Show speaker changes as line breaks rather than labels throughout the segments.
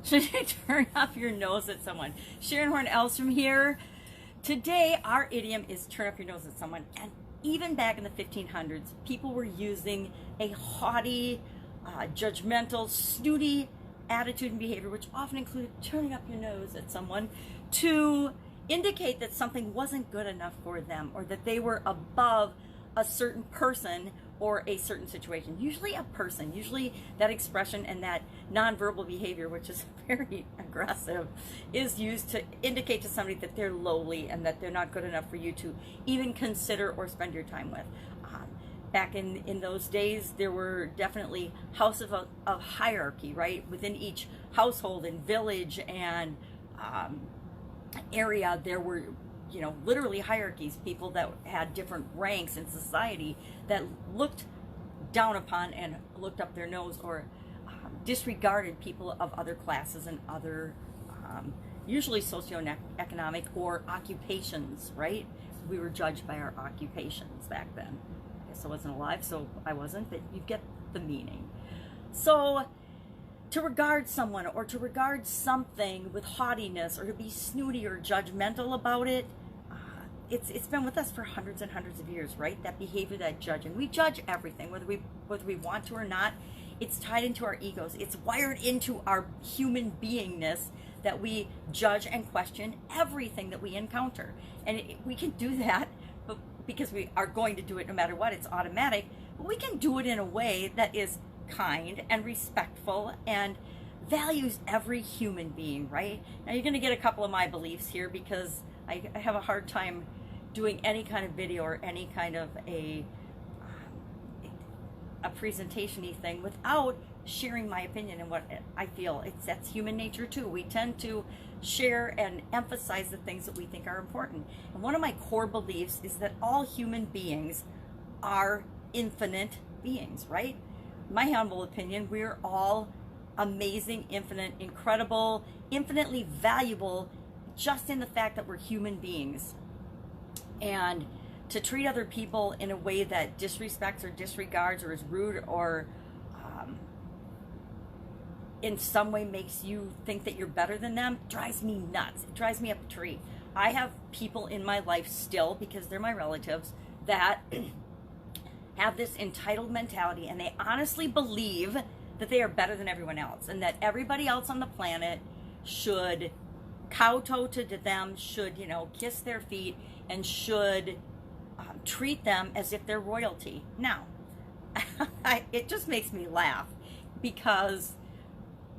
Should you turn up your nose at someone? Sharon Horne-Ellstrom here. Today, our idiom is turn up your nose at someone. And even back in the 1500s, people were using a haughty, judgmental, snooty attitude and behavior, which often included turning up your nose at someone, to indicate that something wasn't good enough for them, or that they were above a certain person or a certain situation. Usually a person, usually that expression and that nonverbal behavior, which is very aggressive, is used to indicate to somebody that they're lowly and that they're not good enough for you to even consider or spend your time with. Back in those days, there were definitely houses of hierarchy, right? Within each household and village and area, there were, literally hierarchies, people that had different ranks in society that looked down upon and looked up their nose or disregarded people of other classes and other, usually socioeconomic or occupations, right? We were judged by our occupations back then. I guess I wasn't alive, so I wasn't, but you get the meaning. So, to regard someone or to regard something with haughtiness or to be snooty or judgmental about it, it's been with us for hundreds and hundreds of years, right? That behavior, that judging. We judge everything, whether we want to or not. It's tied into our egos. It's wired into our human beingness that we judge and question everything that we encounter. And we can do that but because we are going to do it no matter what. It's automatic. But we can do it in a way that is kind and respectful and values every human being, right? Now you're going to get a couple of my beliefs here because I have a hard time doing any kind of video or any kind of a presentation-y thing without sharing my opinion and what I feel. That's human nature too. We tend to share and emphasize the things that we think are important. And one of my core beliefs is that all human beings are infinite beings, right? My humble opinion, we're all amazing, infinite, incredible, infinitely valuable just in the fact that we're human beings. And to treat other people in a way that disrespects or disregards or is rude or in some way makes you think that you're better than them drives me nuts. It drives me up a tree. I have people in my life still, because they're my relatives, that have this entitled mentality, and they honestly believe that they are better than everyone else and that everybody else on the planet should kowtow to them, should, kiss their feet, and should treat them as if they're royalty. Now, it just makes me laugh because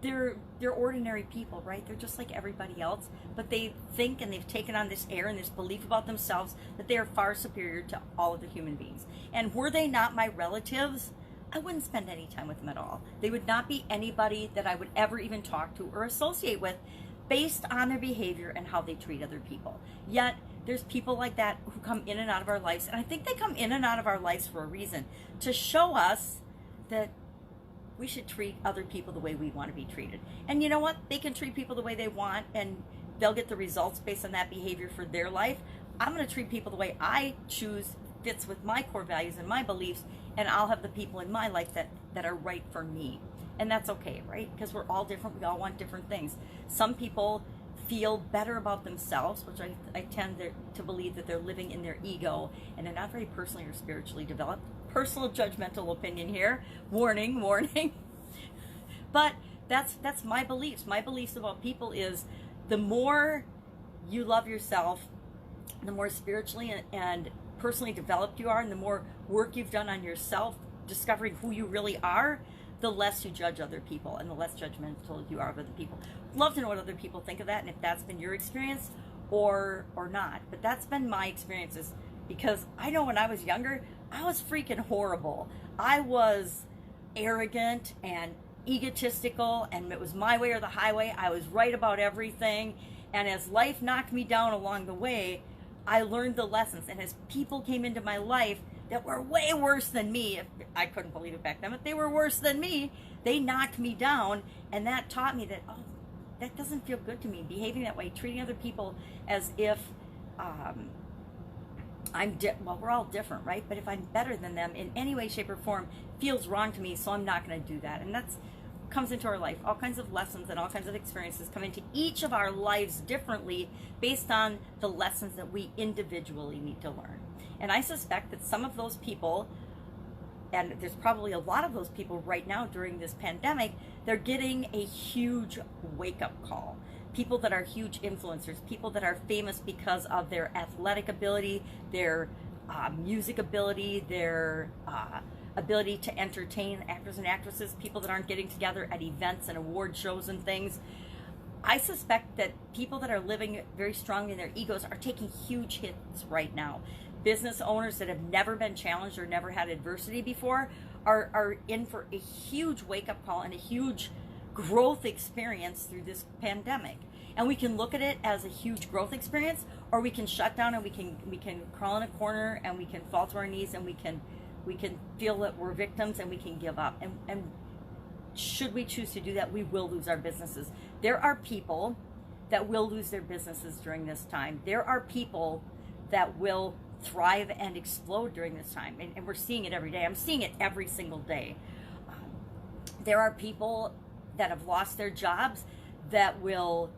they're ordinary people, right? They're just like everybody else, but they think and they've taken on this air and this belief about themselves that they are far superior to all other human beings. And were they not my relatives, I wouldn't spend any time with them at all. They would not be anybody that I would ever even talk to or associate with based on their behavior and how they treat other people. Yet, there's people like that who come in and out of our lives, and I think they come in and out of our lives for a reason, to show us that we should treat other people the way we want to be treated. And you know what? They can treat people the way they want, and they'll get the results based on that behavior for their life. I'm going to treat people the way I choose fits with my core values and my beliefs, and I'll have the people in my life that are right for me. And that's okay, right? Because we're all different. We all want different things. Some people feel better about themselves, which I tend to believe that they're living in their ego and they're not very personally or spiritually developed. Personal judgmental opinion here. Warning, warning. But that's my beliefs. My beliefs about people is the more you love yourself, the more spiritually and personally developed you are, and the more work you've done on yourself, discovering who you really are, the less you judge other people and the less judgmental you are of other people. Love to know what other people think of that, and if that's been your experience or not. But that's been my experiences, because I know when I was younger, I was freaking horrible. I was arrogant and egotistical, and it was my way or the highway. I was right about everything. And as life knocked me down along the way, I learned the lessons. And as people came into my life that were way worse than me, I couldn't believe it back then, but they were worse than me, they knocked me down, and that taught me that, oh, that doesn't feel good to me, behaving that way, treating other people as if well, we're all different, right? But if I'm better than them in any way, shape, or form, feels wrong to me, so I'm not going to do that. And that's comes into our life. All kinds of lessons and all kinds of experiences come into each of our lives differently based on the lessons that we individually need to learn. And I suspect that some of those people, and there's probably a lot of those people right now during this pandemic, they're getting a huge wake-up call. People that are huge influencers, people that are famous because of their athletic ability, their music ability, their ability to entertain actors and actresses, people that aren't getting together at events and award shows and things. I suspect that people that are living very strongly in their egos are taking huge hits right now. Business owners that have never been challenged or never had adversity before are in for a huge wake-up call and a huge growth experience through this pandemic. And we can look at it as a huge growth experience, or we can shut down and we can crawl in a corner and we can fall to our knees and we can feel that we're victims and we can give up. And should we choose to do that, we will lose our businesses. There are people that will lose their businesses during this time. There are people that will thrive and explode during this time. And we're seeing it every day. I'm seeing it every single day. There are people that have lost their jobs that will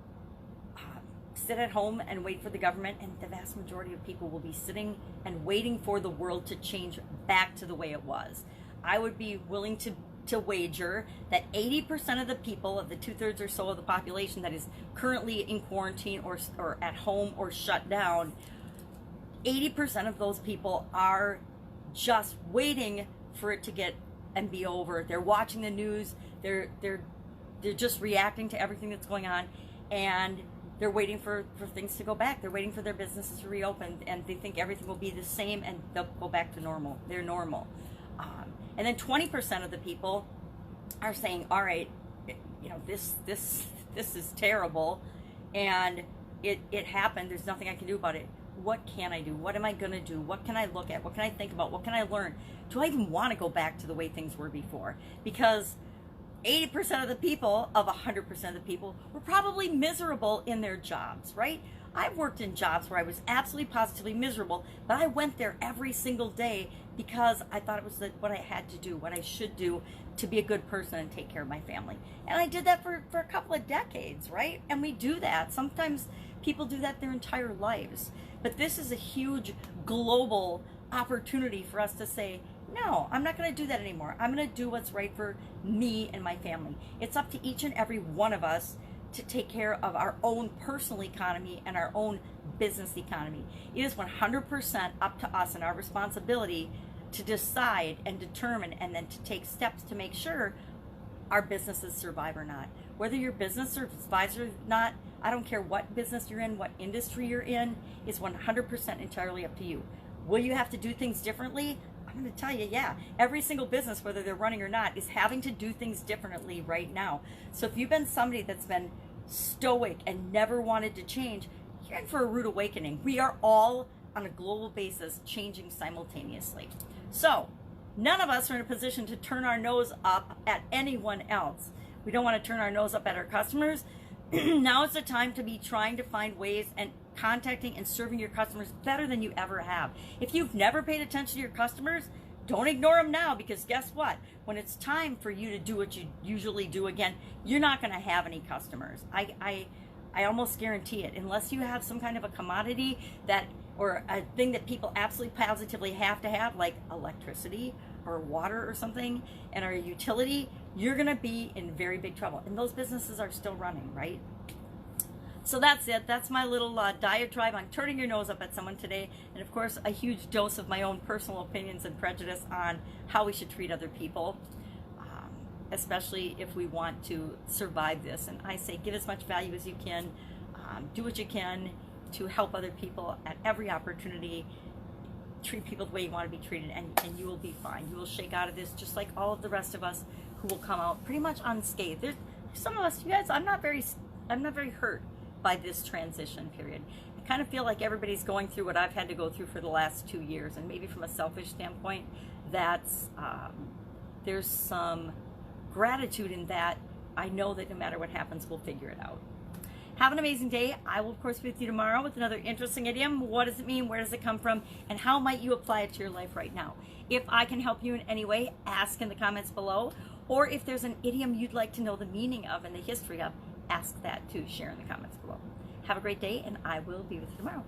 sit at home and wait for the government, and the vast majority of people will be sitting and waiting for the world to change back to the way it was. I would be willing to wager that 80% of the people, of the 2/3 or so of the population that is currently in quarantine or at home or shut down, 80% of those people are just waiting for it to get and be over. They're watching the news. They're just reacting to everything that's going on, and they're waiting for things to go back. They're waiting for their businesses to reopen, and they think everything will be the same and they'll go back to normal. They're normal. And then 20% of the people are saying, all right, this is terrible, and it happened. There's nothing I can do about it. What can I do? What am I going to do? What can I look at? What can I think about? What can I learn? Do I even want to go back to the way things were before? Because 80% of the people, of 100% of the people, were probably miserable in their jobs, right? I've worked in jobs where I was absolutely positively miserable, but I went there every single day because I thought it was what I had to do, what I should do to be a good person and take care of my family. And I did that for a couple of decades, right? And we do that. Sometimes people do that their entire lives. But this is a huge global opportunity for us to say, no, I'm not going to do that anymore. I'm going to do what's right for me and my family. It's up to each and every one of us to take care of our own personal economy and our own business economy. It is 100% up to us and our responsibility to decide and determine and then to take steps to make sure our businesses survive or not. Whether your business survives or not, I don't care what business you're in, what industry you're in, it's 100% entirely up to you. Will you have to do things differently? I'm going to tell you, yeah. Every single business, whether they're running or not, is having to do things differently right now. So if you've been somebody that's been stoic and never wanted to change, you're in for a rude awakening. We are all, on a global basis, changing simultaneously. So none of us are in a position to turn our nose up at anyone else. We don't want to turn our nose up at our customers. Now is the time to be trying to find ways and contacting and serving your customers better than you ever have. If you've never paid attention to your customers, don't ignore them now, because guess what? When it's time for you to do what you usually do again, you're not going to have any customers. I almost guarantee it. Unless you have some kind of a commodity or a thing that people absolutely positively have to have, like electricity or water or something, and our utility, you're going to be in very big trouble. And those businesses are still running, right? So that's it. That's my little diatribe on turning your nose up at someone today. And of course, a huge dose of my own personal opinions and prejudice on how we should treat other people, especially if we want to survive this. And I say, give as much value as you can. Do what you can to help other people at every opportunity. Treat people the way you want to be treated, and you will be fine. You will shake out of this just like all of the rest of us who will come out pretty much unscathed. There's some of us, you guys, I'm not very hurt by this transition period. I kind of feel like everybody's going through what I've had to go through for the last 2 years, and maybe from a selfish standpoint, that's there's some gratitude in that. I know that no matter what happens, we'll figure it out. Have an amazing day. I will, of course, be with you tomorrow with another interesting idiom. What does it mean? Where does it come from? And how might you apply it to your life right now? If I can help you in any way, ask in the comments below. Or if there's an idiom you'd like to know the meaning of and the history of, ask that too. Share in the comments below. Have a great day, and I will be with you tomorrow.